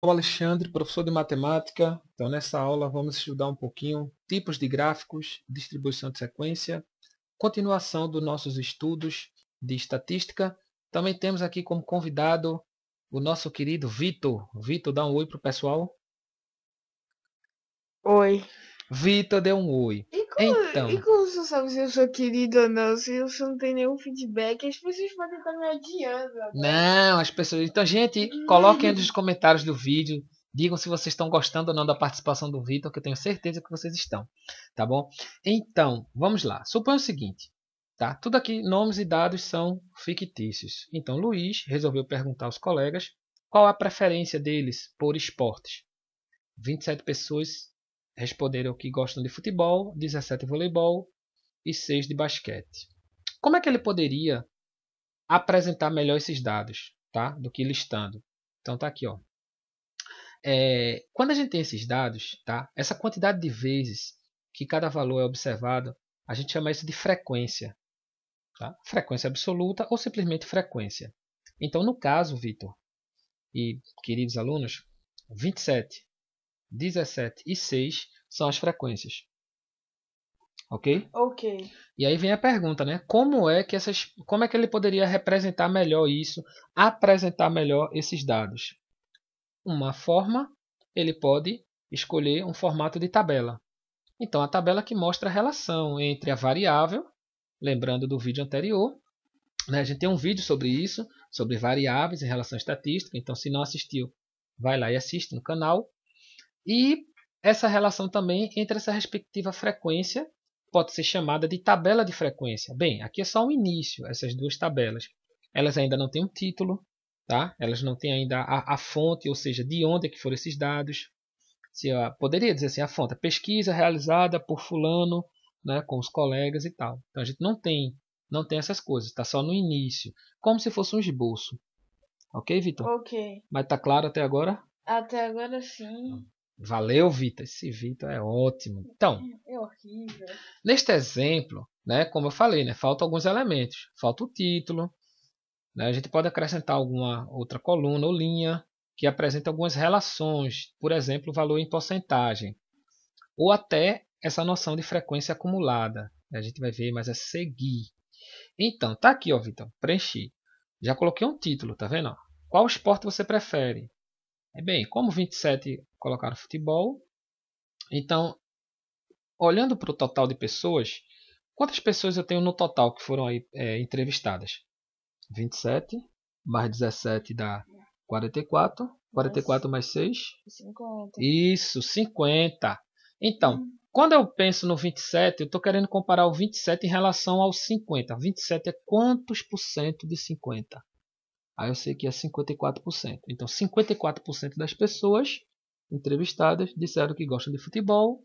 Sou Alexandre, professor de matemática. Então, nessa aula, vamos estudar um pouquinho tipos de gráficos, distribuição de sequência, continuação dos nossos estudos de estatística. Também temos aqui como convidado o nosso querido Vitor. Vitor, dá um oi para o pessoal. Oi. Vitor, dê um oi. E Então, como você sabe se eu sou querido ou não? Se você não tem nenhum feedback, as pessoas podem estar me adiando agora. não, as pessoas. Então, gente, coloquem nos comentários do vídeo. Digam se vocês estão gostando ou não da participação do Vitor, que eu tenho certeza que vocês estão. Tá bom? Então, vamos lá. Suponha o seguinte. Tá? Tudo aqui, nomes e dados são fictícios. Então, Luiz resolveu perguntar aos colegas qual a preferência deles por esportes. 27 pessoas responderam que gostam de futebol, 17 de voleibol e 6 de basquete. Como é que ele poderia apresentar melhor esses dados, tá? Do que listando? Então tá aqui, ó. Quando a gente tem esses dados, tá? Essa quantidade de vezes que cada valor é observado, a gente chama isso de frequência. Tá? Frequência absoluta ou simplesmente frequência. Então, no caso, Vitor e queridos alunos, 27, 17 e 6 são as frequências. Ok? Ok. E aí vem a pergunta, né? Como é que ele poderia representar melhor isso, apresentar melhor esses dados? Uma forma, ele pode escolher um formato de tabela. Então, a tabela que mostra a relação entre a variável, lembrando do vídeo anterior, né? A gente tem um vídeo sobre isso, sobre variáveis em relação à estatística. Então, se não assistiu, vai lá e assiste no canal. E essa relação também entre essa respectiva frequência pode ser chamada de tabela de frequência. Bem, aqui é só um início, essas duas tabelas. Elas ainda não têm um título, tá? Elas não têm ainda a fonte, ou seja, de onde é que foram esses dados. Poderia dizer assim, a fonte, a pesquisa realizada por fulano, né, com os colegas e tal. Então a gente não tem essas coisas, está só no início, como se fosse um esboço. Ok, Vitor? Ok. Mas tá claro até agora? Até agora sim. Valeu, Vitor. Esse Vitor é ótimo. Então, É horrível. neste exemplo, né, como eu falei, né, faltam alguns elementos. Falta o título, né, a gente pode acrescentar alguma outra coluna ou linha que apresenta algumas relações, por exemplo, valor em porcentagem, ou até essa noção de frequência acumulada. A gente vai ver mais a seguir. Então, tá aqui, ó, Vitor, preenchi. Já coloquei um título, tá vendo? Qual esporte você prefere? Bem, como 27 colocaram futebol, então, olhando para o total de pessoas, quantas pessoas eu tenho no total que foram aí entrevistadas? 27 mais 17 dá 44. 44 mais 6? 50. Isso, 50. Então, quando eu penso no 27, eu estou querendo comparar o 27 em relação ao 50. 27 é quantos por cento de 50? Aí eu sei que é 54%. Então, 54% das pessoas entrevistadas disseram que gostam de futebol.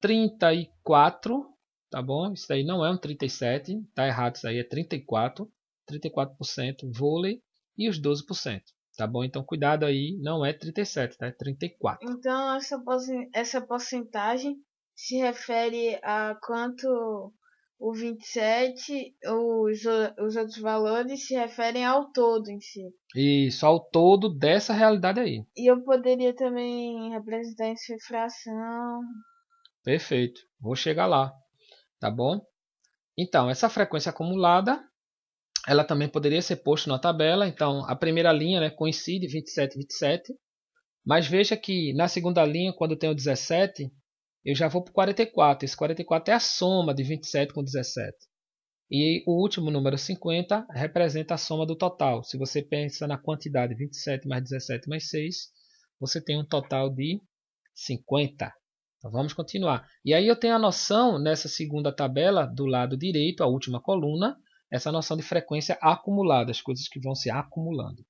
34, tá bom? Isso aí não é um 37, tá errado, isso aí é 34. 34% vôlei e os 12%. Tá bom? Então cuidado aí, não é 37, tá? É 34. Então, essa porcentagem se refere a quanto o 27, os outros valores se referem ao todo em si. Isso, ao todo dessa realidade aí. E eu poderia também representar isso em fração. Perfeito. Vou chegar lá, tá bom? Então, essa frequência acumulada, ela também poderia ser posta na tabela. Então, a primeira linha, né, coincide 27, 27. Mas veja que na segunda linha, quando eu tenho 17, eu já vou para o 44. Esse 44 é a soma de 27 com 17. E o último número 50 representa a soma do total. Se você pensa na quantidade 27 mais 17 mais 6, você tem um total de 50. Então vamos continuar. E aí eu tenho a noção nessa segunda tabela do lado direito, a última coluna, essa noção de frequência acumulada, as coisas que vão se acumulando.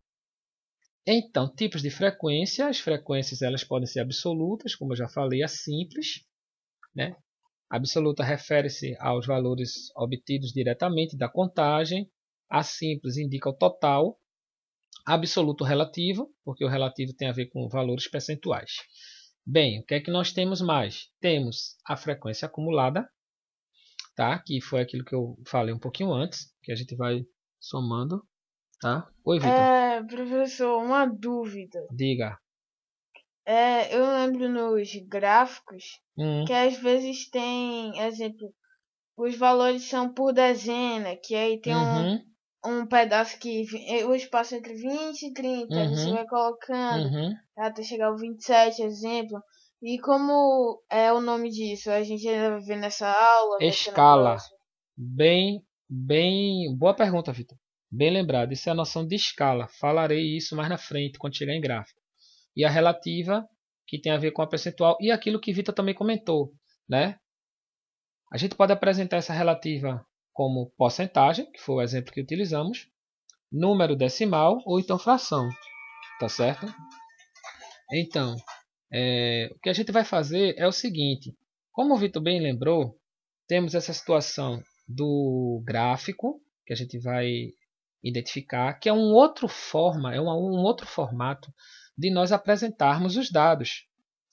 Então, tipos de frequência. As frequências elas podem ser absolutas, como eu já falei, a simples, né? Absoluta refere-se aos valores obtidos diretamente da contagem. A simples indica o total. Absoluto relativo, porque o relativo tem a ver com valores percentuais. Bem, o que é que nós temos mais? Temos a frequência acumulada, tá? Que foi aquilo que eu falei um pouquinho antes, que a gente vai somando, tá? Oi, Vitor. Professor, uma dúvida. Diga. Eu lembro nos gráficos Hum, que às vezes tem, exemplo, os valores são por dezena, que aí tem uhum, um pedaço que o espaço entre 20 e 30, aí você uhum, vai colocando uhum. até chegar ao 27, exemplo. E como é o nome disso? A gente ainda vai ver nessa aula, vai ser na Escala. próxima. Bem. Boa pergunta, Vitor. Bem lembrado. Isso é a noção de escala. Falarei isso mais na frente, quando chegar em gráfico. E a relativa, que tem a ver com a percentual, e aquilo que Vitor também comentou, né? A gente pode apresentar essa relativa como porcentagem, que foi o exemplo que utilizamos, número decimal ou então fração, tá certo? Então, o que a gente vai fazer é o seguinte: como o Vitor bem lembrou, temos essa situação do gráfico que a gente vai identificar, que é um outro forma, um outro formato de nós apresentarmos os dados,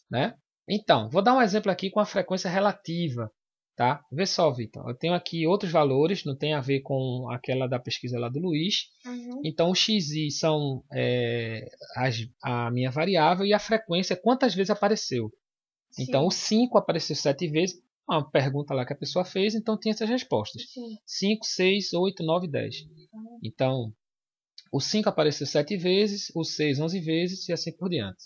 né? Então, vou dar um exemplo aqui com a frequência relativa, tá? Vê só, Vitor, eu tenho aqui outros valores, não tem a ver com aquela da pesquisa lá do Luiz. Uhum. Então, o xi são a minha variável e a frequência é quantas vezes apareceu. Então, o Sim, 5 apareceu 7 vezes, uma pergunta lá que a pessoa fez, então tem essas respostas. sim. 5, 6, 8, 9, 10. Uhum. Então, o 5 apareceu 7 vezes, o 6 11 vezes e assim por diante.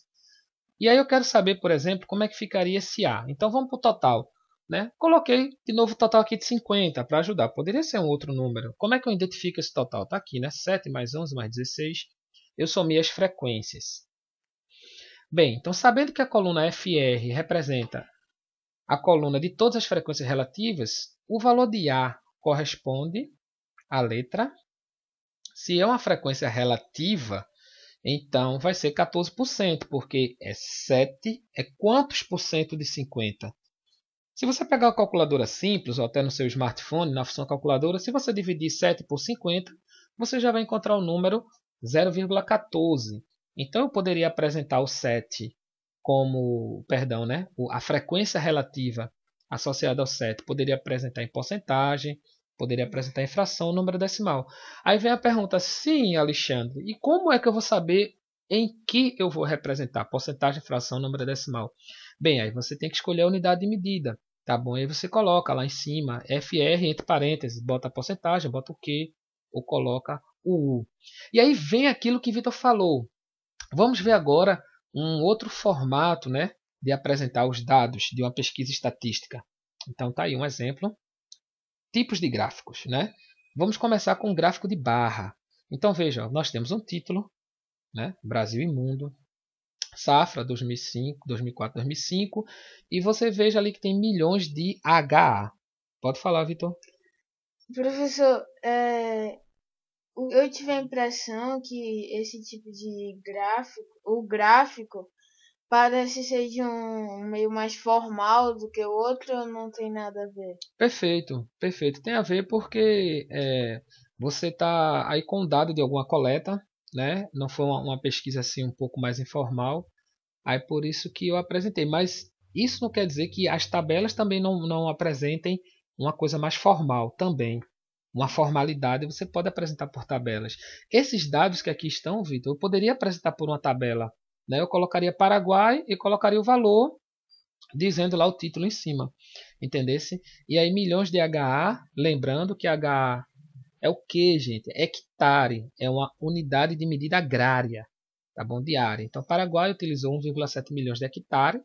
E aí eu quero saber, por exemplo, como é que ficaria esse A. Então vamos para o total. Né? Coloquei de novo o total aqui de 50 para ajudar. Poderia ser um outro número. Como é que eu identifico esse total? Está aqui, né? 7 mais 11 mais 16. Eu somei as frequências. Bem, então sabendo que a coluna FR representa a coluna de todas as frequências relativas, o valor de A corresponde à letra. Se é uma frequência relativa, então vai ser 14%, porque 7 é quantos por cento de 50? Se você pegar uma calculadora simples, ou até no seu smartphone, na função calculadora, se você dividir 7 por 50, você já vai encontrar o número 0,14. Então eu poderia apresentar o 7 como, perdão, né, a frequência relativa associada ao 7, poderia apresentar em porcentagem, poderia apresentar em fração, número decimal. Aí vem a pergunta, sim, Alexandre, e como é que eu vou saber em que eu vou representar porcentagem, fração, número decimal? Bem, aí você tem que escolher a unidade de medida. Tá bom? Aí você coloca lá em cima FR entre parênteses, bota a porcentagem, bota o Q ou coloca o U. E aí vem aquilo que Vitor falou. Vamos ver agora um outro formato, né, de apresentar os dados de uma pesquisa estatística. Então tá aí um exemplo. Tipos de gráficos, né? Vamos começar com um gráfico de barra. Então veja, nós temos um título, né, Brasil e Mundo, safra 2005, 2004, 2005, e você veja ali que tem milhões de HA. Pode falar, Vitor. Professor, eu tive a impressão que esse tipo de gráfico, o gráfico, parece ser de um meio mais formal do que o outro, ou não tem nada a ver? Perfeito, perfeito. Tem a ver porque você está aí com dado de alguma coleta, né? Não foi uma pesquisa assim um pouco mais informal. Aí por isso que eu apresentei. Mas isso não quer dizer que as tabelas também não apresentem uma coisa mais formal também. Uma formalidade você pode apresentar por tabelas. Esses dados que aqui estão, Vitor, eu poderia apresentar por uma tabela. Né? Eu colocaria Paraguai e colocaria o valor dizendo lá o título em cima. Entendesse? E aí milhões de HA, lembrando que HA é o que, gente? Hectare, é uma unidade de medida agrária, tá bom? De área. Então, o Paraguai utilizou 1,7 milhões de hectare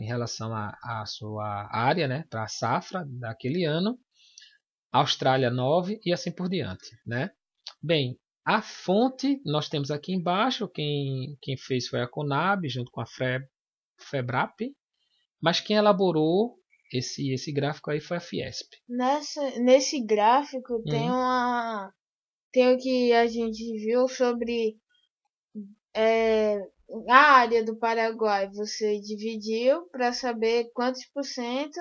em relação à sua área, né, para a safra daquele ano. Austrália 9 e assim por diante, né? Bem, a fonte nós temos aqui embaixo, quem fez foi a Conab junto com a Febrap, mas quem elaborou esse gráfico aí foi a Fiesp. Nesse gráfico Hum. tem o que a gente viu sobre é, a área do Paraguai. Você dividiu para saber quantos por cento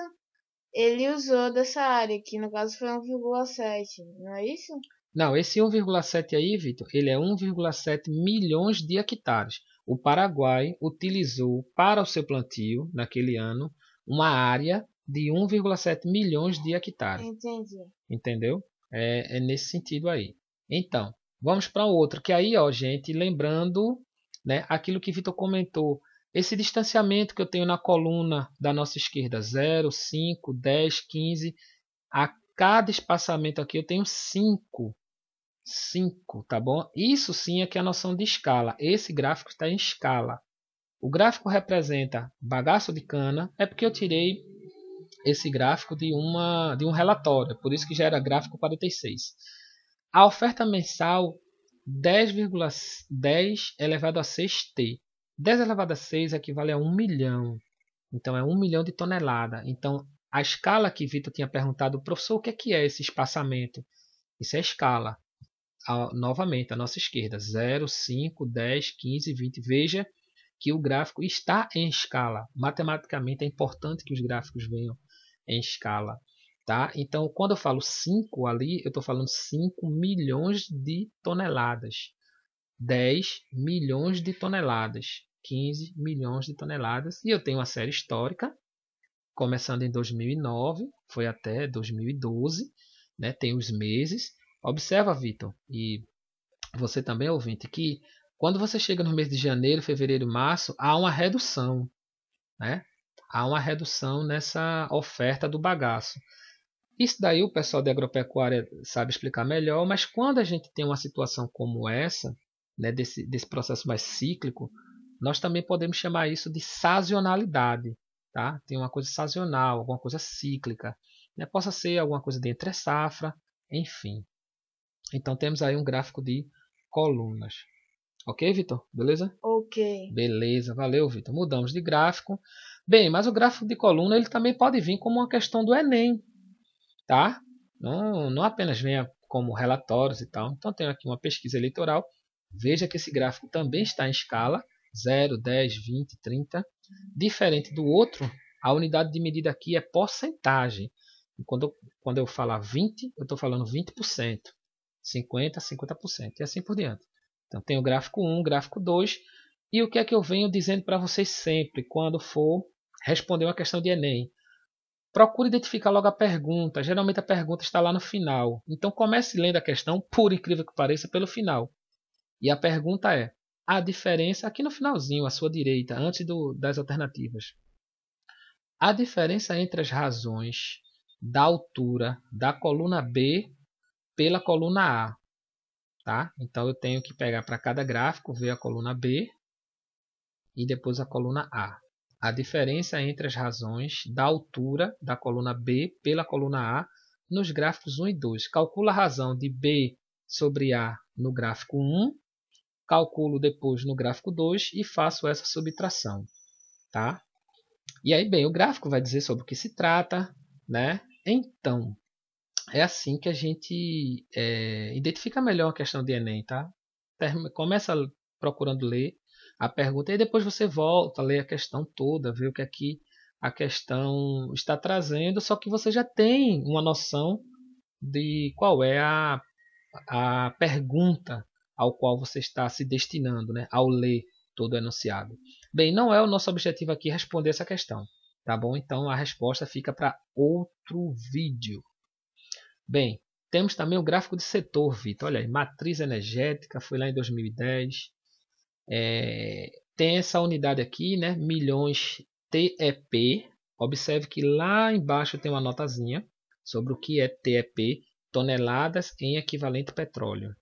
ele usou dessa área, que no caso foi 1,7, não é isso? Não, esse 1,7 aí, Vitor, ele é 1,7 milhões de hectares. O Paraguai utilizou para o seu plantio, naquele ano, uma área de 1,7 milhões de hectares. Entendi. Entendeu? É nesse sentido aí. Então, vamos para outro, que aí, ó, gente, lembrando, né, aquilo que Vitor comentou. Esse distanciamento que eu tenho na coluna da nossa esquerda, 0, 5, 10, 15, a cada espaçamento aqui eu tenho 5, tá bom? Isso sim é que é a noção de escala. Esse gráfico está em escala. O gráfico representa bagaço de cana, é porque eu tirei esse gráfico de um relatório, por isso que já era gráfico 46. A oferta mensal 10,10 elevado a 6T. 10 elevado a 6 equivale a 1 milhão. Então é 1 milhão de tonelada. Então a escala que Vitor tinha perguntado, professor, o que é esse espaçamento? Isso é escala. Novamente, à nossa esquerda, 0, 5, 10, 15, 20. Veja que o gráfico está em escala. Matematicamente é importante que os gráficos venham em escala. Tá? Então, quando eu falo 5 ali, eu estou falando 5 milhões de toneladas. 10 milhões de toneladas. 15 milhões de toneladas. E eu tenho uma série histórica, começando em 2009, foi até 2012. Né? Tem os meses. Observa, Vitor, e você também, ouvinte, que quando você chega no mês de janeiro, fevereiro, março, há uma redução. Né? Há uma redução nessa oferta do bagaço. Isso daí o pessoal de agropecuária sabe explicar melhor, mas quando a gente tem uma situação como essa, né, desse processo mais cíclico, nós também podemos chamar isso de sazonalidade. Tá? Tem uma coisa sazonal, alguma coisa cíclica. Né? Possa ser alguma coisa de entre safra, enfim. Então temos aí um gráfico de colunas. Ok, Vitor? Beleza? Ok. Beleza, valeu, Vitor. Mudamos de gráfico. Bem, mas o gráfico de coluna ele também pode vir como uma questão do Enem. Tá? Não apenas venha como relatórios e tal. Então, tenho aqui uma pesquisa eleitoral. Veja que esse gráfico também está em escala 0, 10, 20, 30. Diferente do outro, a unidade de medida aqui é porcentagem. E quando eu falar 20, eu estou falando 20%. 50%, 50% e assim por diante. Então, tem o gráfico 1, gráfico 2. E o que é que eu venho dizendo para vocês sempre quando for responder uma questão de Enem? Procure identificar logo a pergunta. Geralmente a pergunta está lá no final. Então comece lendo a questão, por incrível que pareça, pelo final. E a pergunta é: a diferença, aqui no finalzinho, à sua direita, antes das alternativas. A diferença entre as razões da altura da coluna B pela coluna A. Tá? Então eu tenho que pegar para cada gráfico, ver a coluna B e depois a coluna A. A diferença entre as razões da altura da coluna B pela coluna A nos gráficos 1 e 2. Calculo a razão de B sobre A no gráfico 1, calculo depois no gráfico 2 e faço essa subtração. Tá? E aí, bem, o gráfico vai dizer sobre o que se trata. Né? Então, é assim que a gente identifica melhor a questão de Enem. Tá? Começa procurando ler a pergunta e depois você volta a ler a questão toda, ver o que aqui a questão está trazendo, só que você já tem uma noção de qual é a pergunta ao qual você está se destinando, né, ao ler todo o enunciado. Bem, não é o nosso objetivo aqui responder essa questão, tá bom? Então a resposta fica para outro vídeo. Bem, temos também o gráfico de setor, Vitor. Olha aí, matriz energética, foi lá em 2010. Tem essa unidade aqui, né? Milhões TEP. Observe que lá embaixo tem uma notazinha sobre o que é TEP, toneladas em equivalente petróleo.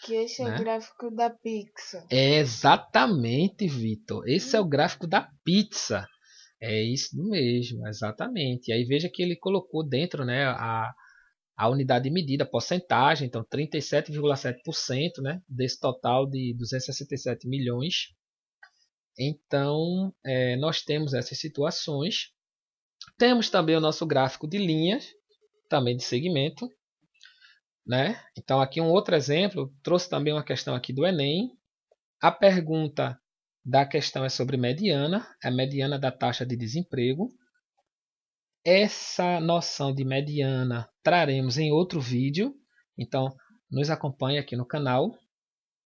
Que esse é o gráfico da pizza. Exatamente, Vitor. Esse é o gráfico da pizza. É isso mesmo, exatamente. E aí veja que ele colocou dentro, né, a unidade de medida, a porcentagem, então 37,7%, né, desse total de 267 milhões. Então, nós temos essas situações. Temos também o nosso gráfico de linhas, também de segmento. Né? Então, aqui um outro exemplo, trouxe também uma questão aqui do Enem. A pergunta da questão é sobre mediana, a mediana da taxa de desemprego. Essa noção de mediana traremos em outro vídeo, então nos acompanhe aqui no canal.